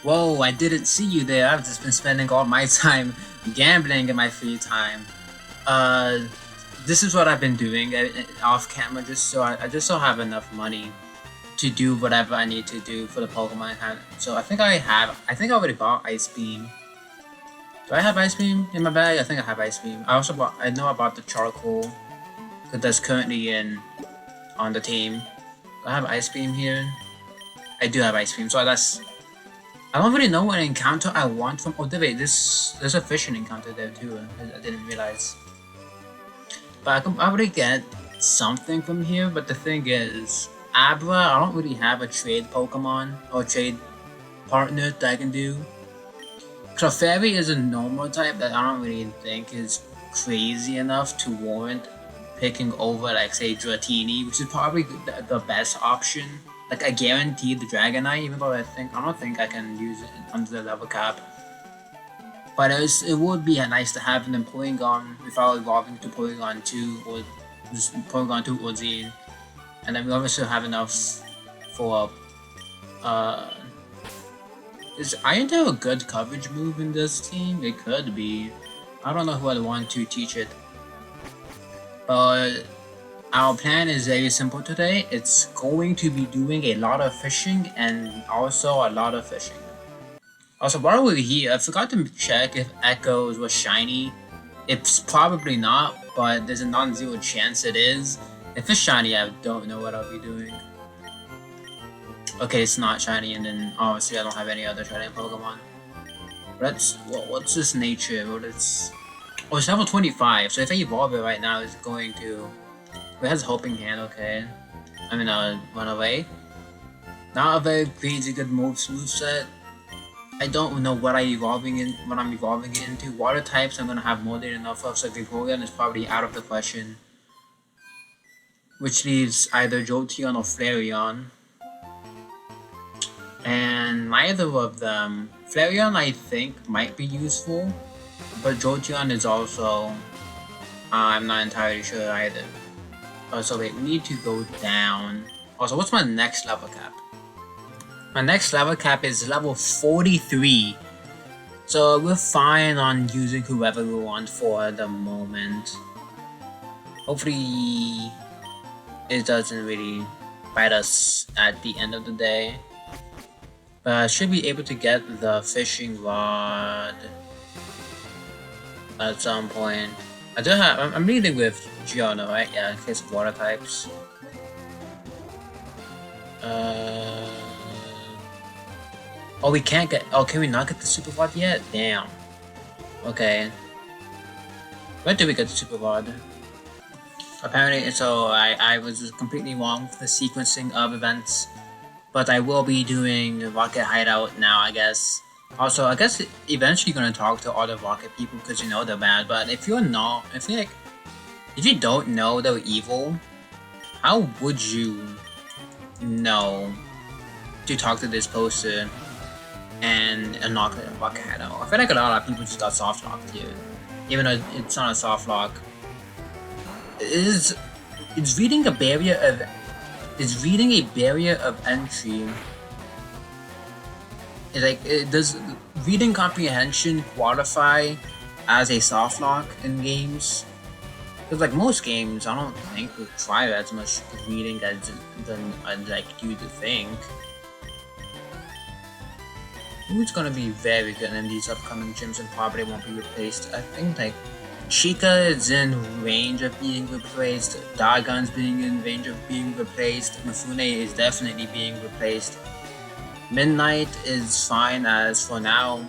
Whoa, I didn't see you there. I've just been spending all my time gambling in my free time. Uh, this is what I've been doing off camera, just so I just don't have enough money to do whatever I need to do for the Pokemon hunt. So I think I already bought Ice Beam. Do I have Ice Beam in my bag? I think I have Ice Beam. I know about the Charcoal, because that's currently on the team. Do I have Ice Beam here? I do have Ice Beam, so I don't really know what encounter I want from. Oh, wait, there's a fishing encounter there too. I didn't realize. But I can probably get something from here. But the thing is, Abra, I don't really have a trade Pokemon or trade partner that I can do. Clefairy is a normal type that I don't really think is crazy enough to warrant picking over, like, say, Dratini, which is probably the best option. Like, I guarantee the Dragonite, even though I don't think I can use it under the level cap. But it would be nice to have an Porygon without evolving to Porygon 2 or just Porygon 2 or Z. And then we also have enough for is Iron Tail a good coverage move in this team? It could be. I don't know who I'd want to teach it. But our plan is very simple today. It's going to be doing a lot of fishing and also a lot of fishing. Also, while we're here, I forgot to check if Echoes was shiny. It's probably not, but there's a non-zero chance it is. If it's shiny, I don't know what I'll be doing. Okay, it's not shiny, and then obviously I don't have any other shiny Pokemon. What's this nature? Oh, it's level 25, so if I evolve it right now, it's going to... It has Hoping Hand, okay. I'm gonna run away. Not a very crazy good moveset. I don't know what I'm evolving it into. Water types I'm gonna have more than enough of, so Vaporeon is probably out of the question. Which leaves either Jolteon or Flareon. And neither of them. Flareon I think might be useful, but Jolteon is also... I'm not entirely sure either. So wait, we need to go down. Also, what's my next level cap? My next level cap is level 43. So we're fine on using whoever we want for the moment. Hopefully it doesn't really bite us at the end of the day. But I should be able to get the fishing rod at some point. I'm leading with Giorno, right? Yeah, in case of water types. Oh, we can't get... Oh, can we not get the Super Rod yet? Damn. Okay. When did we get the Super Rod? Apparently, so I was completely wrong with the sequencing of events. But I will be doing Rocket Hideout now, I guess. Also, I guess eventually gonna talk to all the Rocket people because you know they're bad. But if you don't know they're evil, how would you know to talk to this poster and unlock the Rocket Hideout? I feel like a lot of people just got soft locked here, even though it's not a soft lock. It's reading a barrier of entry. Does reading comprehension qualify as a soft lock in games? Because like most games, I don't think require as much reading as like you would think. Who's gonna be very good in these upcoming gyms and probably won't be replaced? I think like Chica is in range of being replaced, Dargon's being in range of being replaced, Mifune is definitely being replaced. Midnight is fine as for now,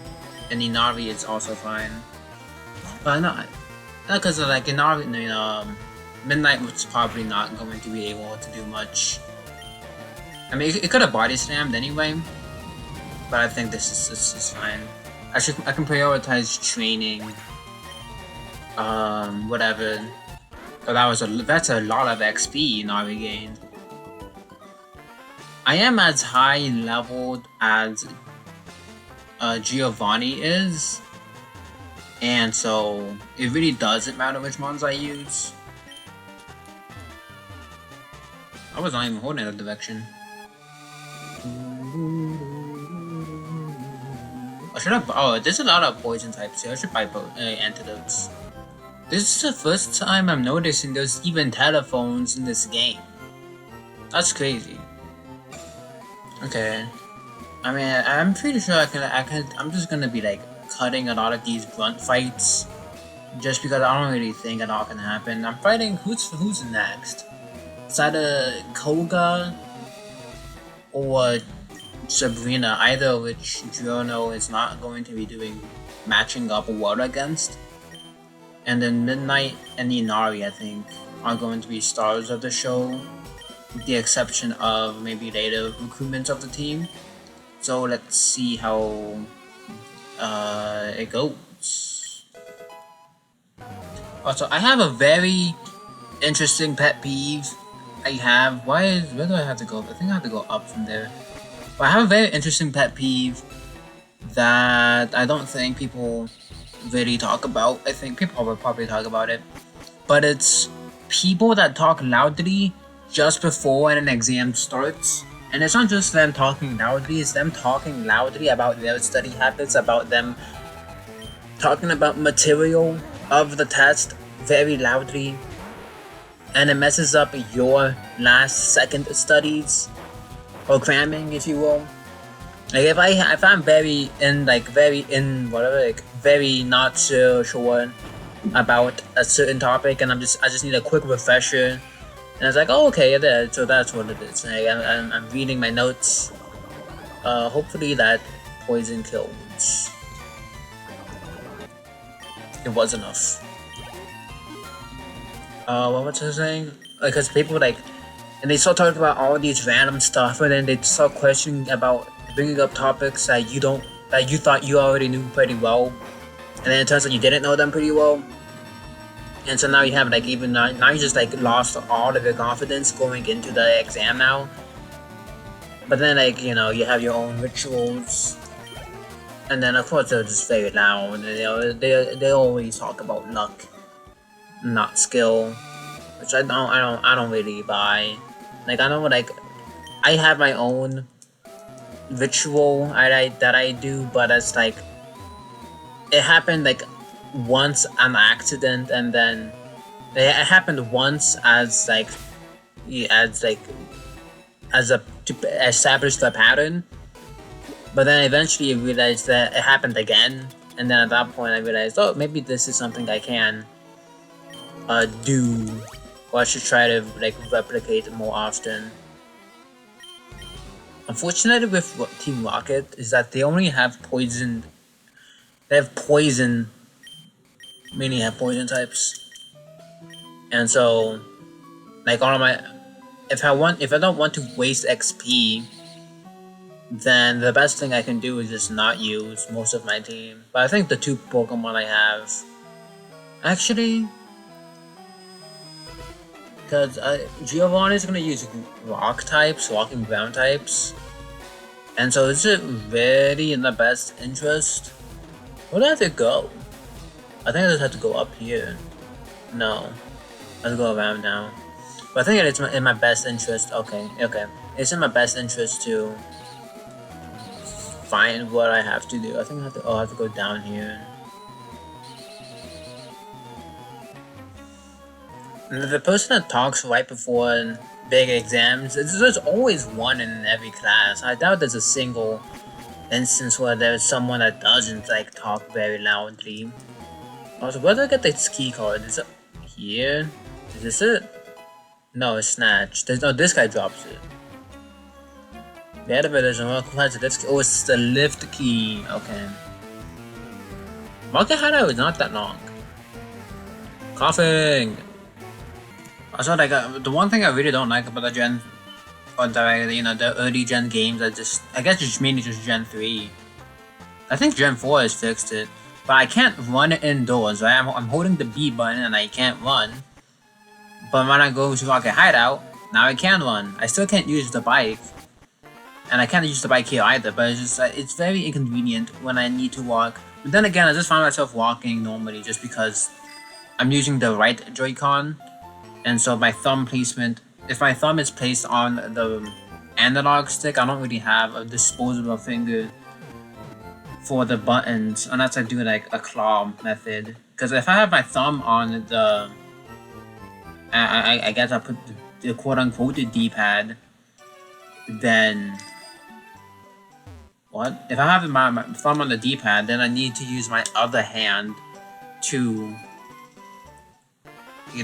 and Inari is also fine. But not because like Inari, Midnight was probably not going to be able to do much. I mean, it could have body slammed anyway, but I think this is fine. I can prioritize training. Whatever. So that's a lot of XP Inari gained. I am as high leveled as Giovanni is, and so it really doesn't matter which ones I use. I was not even holding that direction. Or should I? Oh, there's a lot of poison types here. I should buy antidotes. This is the first time I'm noticing there's even telephones in this game. That's crazy. Okay. I mean, I'm pretty sure I'm just gonna be like cutting a lot of these grunt fights, just because I don't really think it all can happen. I'm fighting who's next? It's either Koga or Sabrina, either of which Giorno is not going to be doing matching up well against. And then Midnight and Inari, I think, are going to be stars of the show, with the exception of maybe later recruitments of the team. So let's see how it goes. Also, I have a very interesting pet peeve. Where do I have to go? I think I have to go up from there. But I have a very interesting pet peeve that I don't think people really talk about. I think people will probably talk about it. But it's people that talk loudly just before an exam starts. And it's not just them talking loudly, it's them talking loudly about their study habits, about them talking about material of the test very loudly. And it messes up your last second studies, or cramming, if you will. Like if I'm very not so sure about a certain topic, and I just need a quick refresher, and it's like, oh, okay, yeah, so that's what it is. Like, I'm reading my notes. Hopefully that poison kills. It was enough. What was I saying? Because people and they start talking about all these random stuff, and then they start bringing up topics that you thought you already knew pretty well, and then it turns out you didn't know them pretty well. And so now you have now you just lost all of your confidence going into the exam now. But then you have your own rituals, and then of course they're just very loud. They always talk about luck, not skill, which I don't really buy. I have my own ritual that I do, but it's it happened once an accident, and then it happened once to establish the pattern, but then eventually I realized that it happened again, and then at that point I realized, oh, maybe this is something I can do, or I should try to replicate it more often. Unfortunately with Team Rocket is that they only have poison. They have poison. Mainly have poison types, and so all of my if I don't want to waste XP, then the best thing I can do is just not use most of my team. But I think the two Pokemon I have, actually, because Giovanni is gonna use rock types, walking ground types, and so is it really in the best interest? Where do I have to go? I think I just have to go up here. No, I have to go around now. But I think it's in my best interest. Okay. It's in my best interest to find what I have to do. I think I have to go down here. And the person that talks right before big exams, there's always one in every class. I doubt there's a single instance where there's someone that doesn't talk very loudly. Also, where do I get this key card? Is it here? Is this it? No, it's snatched. This guy drops it. The elevator is a lift key. Oh, it's the lift key. Okay. Market hideout is not that long. Coughing. Also, the one thing I really don't like about the the early gen games, I guess it's mainly just Gen 3. I think Gen 4 has fixed it. But I can't run indoors, right? I'm holding the B button and I can't run. But when I go to Rocket Hideout, now I can run. I still can't use the bike. And I can't use the bike here either, but it's very inconvenient when I need to walk. But then again, I just find myself walking normally just because I'm using the right Joy-Con. And so my thumb placement, if my thumb is placed on the analog stick, I don't really have a disposable finger for the buttons unless I do like a claw method. Because if I have my thumb on the, I guess I put the quote unquote the D-pad, then what? If I have my thumb on the D-pad, then I need to use my other hand to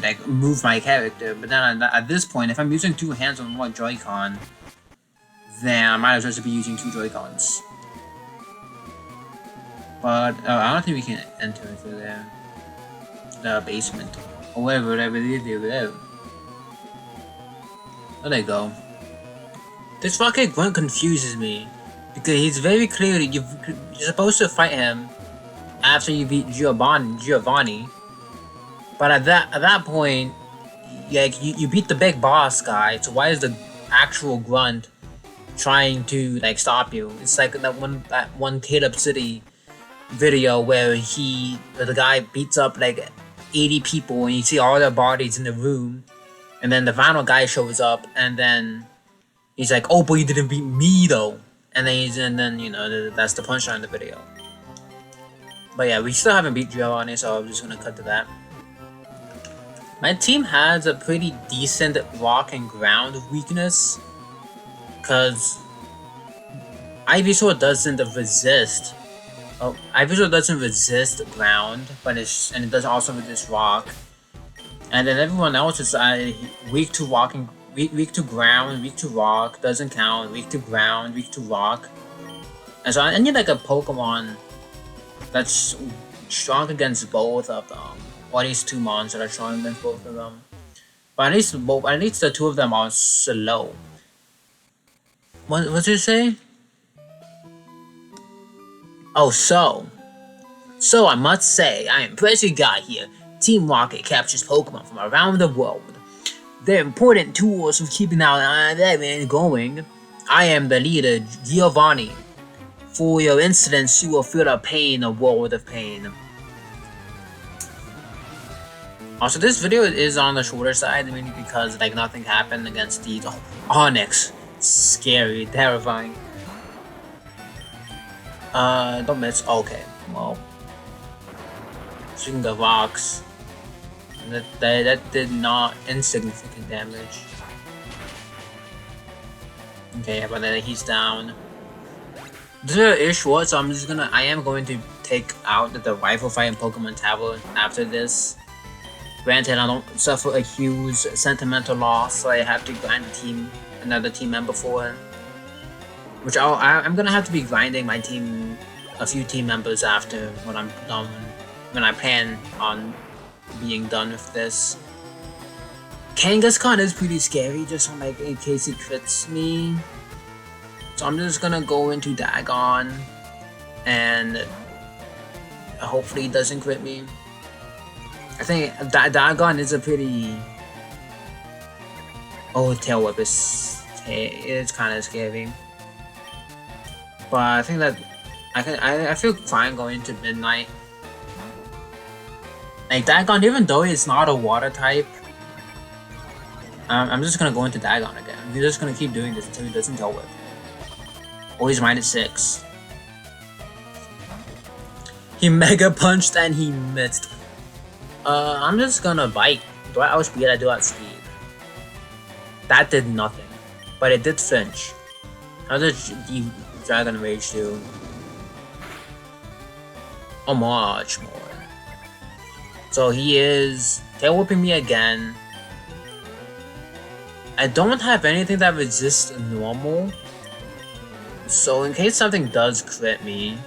like move my character. But then at this point, if I'm using two hands on one Joy-Con, then I might as well just be using two Joy-Cons. But I don't think we can enter into there. The basement. Or whatever it is. There they go. This fucking grunt confuses me. Because he's very clearly, you're supposed to fight him after you beat Giovanni. But at that point, like, you beat the big boss guy, so why is the actual grunt trying to like stop you? It's like that one Caleb City video where the guy beats up like 80 people and you see all their bodies in the room, and then the final guy shows up and then he's like, "Oh, but you didn't beat me though," and then you know that's the punchline of the video. But yeah, we still haven't beat Giovanni, so I'm just gonna cut to that. My team has a pretty decent rock and ground weakness, cause Ivysaur doesn't resist. Oh, Ivysaur doesn't resist ground, but it does also resist rock. And then everyone else is weak to walking, weak to ground, weak to rock, doesn't count. Weak to ground, weak to rock. And so I need like a Pokemon that's strong against both of them. Or at least two mons that are strong against both of them. But at least the two of them are slow. What did you say? Oh, so I must say, I am Pressure Guy here. Team Rocket captures Pokemon from around the world. They're important tools for keeping our island going. I am the leader, Giovanni. For your incidents, you will feel a pain, a world of pain. Also, this video is on the shorter side, mainly because like nothing happened against the Onyx. Scary, terrifying. Don't miss. Okay, well, shooting the rocks. That did not insignificant damage. Okay, but then he's down. This is short, so I am going to take out the rifle fight in Pokemon Tower after this. Granted, I don't suffer a huge sentimental loss, so I have to grind another team member for it. Which I'm gonna have to be grinding my team, a few team members after when I'm done, when I plan on being done with this. Kangaskhan is pretty scary, just like in case it crits me. So I'm just gonna go into Dagon, and hopefully it doesn't crit me. I think Dagon is a pretty... Oh, Tail Whip it's kind of scary. But I think that I feel fine going to Midnight. Like Dagon, even though it's not a water type, I'm just gonna go into Dagon again. We're just gonna keep doing this until he doesn't Tail Whip. Oh, he's -6. He Mega Punched and he missed. I'm just gonna bite. Do I outspeed? I do outspeed. That did nothing, but it did flinch. How did the Dragon Rage do? Oh, much more. So he is tail whipping me again. I don't have anything that resists normal, so in case something does crit me,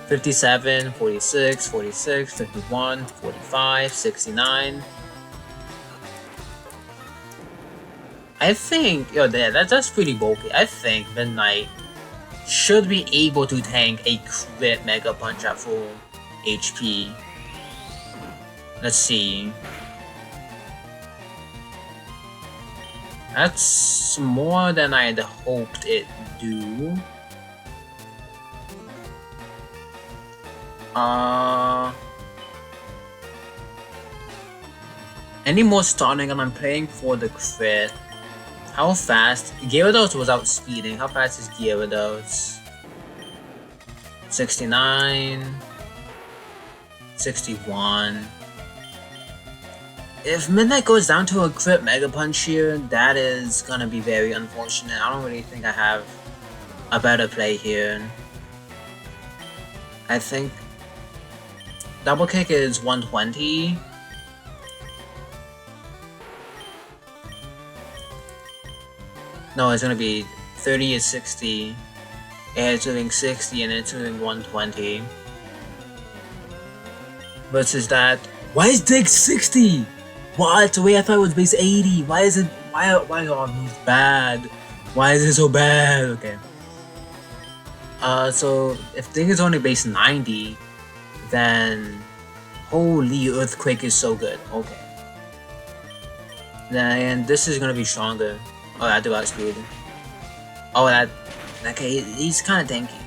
57, 46, 46, 51, 45, 69. I think, that's pretty bulky. I think Midnight should be able to tank a crit Mega Punch at full HP. Let's see. That's more than I'd hoped it'd do. Any more stunning and I'm playing for the crit. How fast? Gyarados was outspeeding. How fast is Gyarados? 69, 61. If Midnight goes down to a crit Mega Punch here, that is gonna be very unfortunate. I don't really think I have a better play here. I think Double Kick is 120. No, it's gonna be 30 is 60. It's doing 60 and it's doing 120. Versus that. Why is Dig 60? What? Wait, I thought it was base 80. Why is it? Why are moves bad? Why is it so bad? Okay. So if Dig is only base 90, then holy Earthquake is so good. Okay. Then this is gonna be stronger. Oh, that do outspeed. Oh, that. Okay, he's kind of tanky.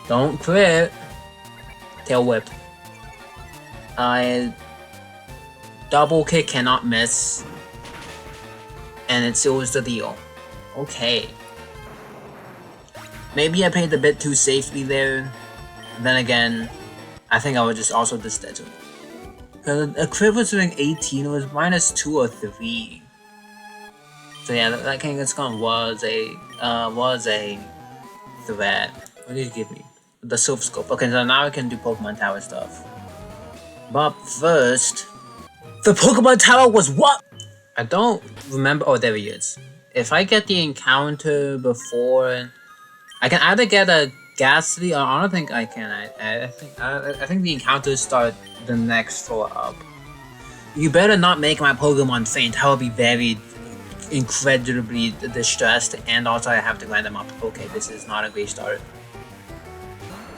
Don't crit. Tail Whip. Double Kick cannot miss. And it seals the deal. Okay. Maybe I played a bit too safely there. Then again, I think I would just also disdead it. Because a crit was doing 18, it was minus 2 or 3. So yeah, that Kangaskhan was a threat. What did you give me? The Silph Scope. Okay, so now I can do Pokemon Tower stuff. But first, the Pokemon Tower was what? I don't remember. Oh, there he is. If I get the encounter before, I can either get a Ghastly, or I don't think I can. I think the encounters start the next floor up. You better not make my Pokemon faint. I will be very incredibly distressed, and also I have to grind them up. Okay, this is not a great start.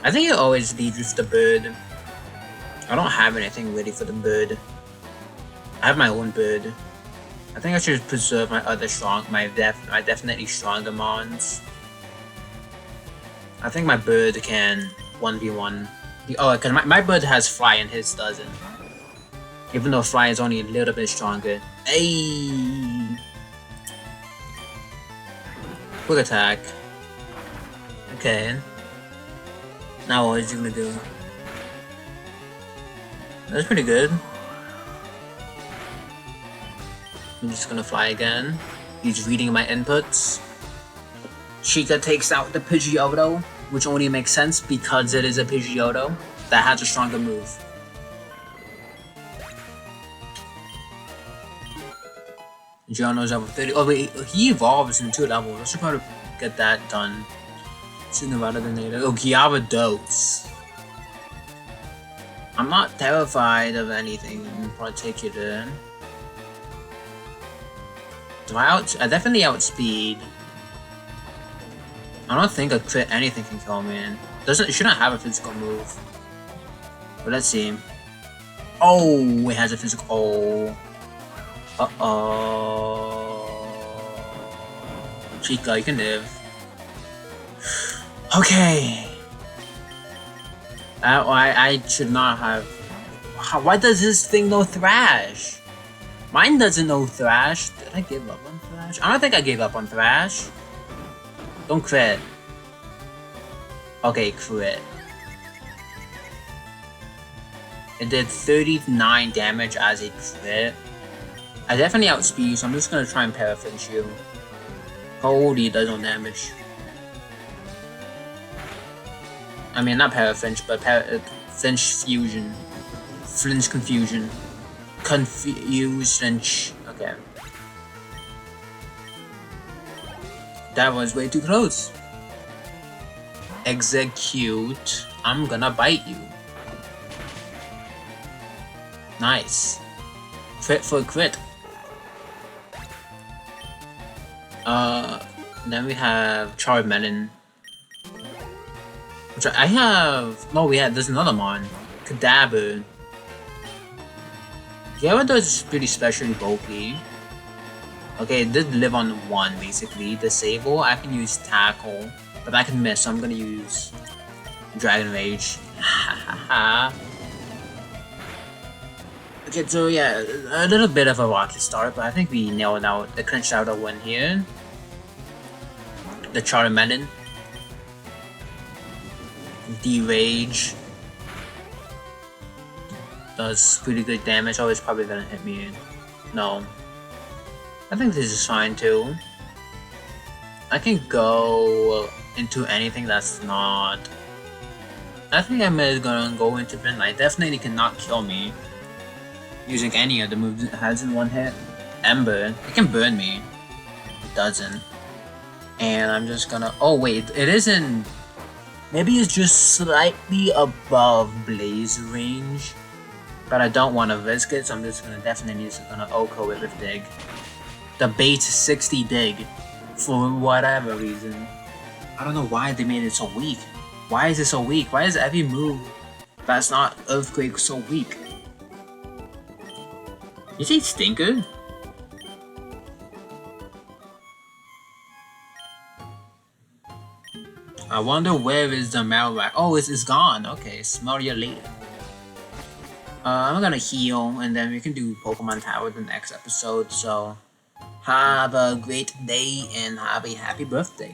I think it always leads with the bird. I don't have anything ready for the bird. I have my own bird. I think I should preserve my other my definitely stronger mons. I think my bird can 1v1. Oh, because my bird has Fly and his doesn't. Even though Fly is only a little bit stronger. Ayy! Quick attack. Okay. Now what is he gonna do? That's pretty good. I'm just gonna fly again. He's reading my inputs. Sheikah takes out the Pidgeotto, which only makes sense because it is a Pidgeotto that has a stronger move. Giorno's level 30. Oh wait, he evolves in 2 levels. I should probably get that done sooner rather than later. Oh, Gyarados. I'm not terrified of anything in particular. I definitely outspeed. I don't think a crit anything can kill me. It shouldn't have a physical move. But let's see. Oh, it has a physical. Oh. Chica, you can live. Okay. I should not have. Why does this thing know Thrash? Mine doesn't know Thrash. Did I give up on Thrash? I don't think I gave up on Thrash. Don't crit. Okay, crit. It did 39 damage as a crit. I definitely outspeed you, so I'm just gonna try and Paraflinch you. Holy, it does no damage. I mean, not Paraflinch, but Flinch Fusion. Flinch Confusion. Confused Flinch. Okay. That was way too close. Execute. I'm gonna bite you. Nice. Crit for crit. Then we have Charmelon. Which I have. No, there's another mon. Cadaver. Gyarados is pretty specially bulky. Okay, it did live on 1 basically. Disable, I can use Tackle, but I can miss, so I'm gonna use Dragon Rage. Okay, so yeah, a little bit of a rocky start, but I think we nailed out the clinched out a win here. The Charmelon. D-Rage does pretty good damage. Oh, it's probably gonna hit me. No. I think this is fine too. I can go into anything that's not... I think I'm gonna go into twinleaf. Definitely cannot kill me using any of the moves it has in one hit. Ember, it can burn me. It doesn't. And I'm just gonna... Oh wait, it isn't... Maybe it's just slightly above Blaze range. But I don't want to risk it, so I'm just definitely gonna Oko it with Dig. The bait 60 Dig. For whatever reason. I don't know why they made it so weak. Why is it so weak? Why is every move that's not Earthquake so weak? You say Stinker? I wonder where is the Malrack. Oh, it's gone. Okay, smell you later. I'm gonna heal, and then we can do Pokemon Tower the next episode, so have a great day and have a happy birthday.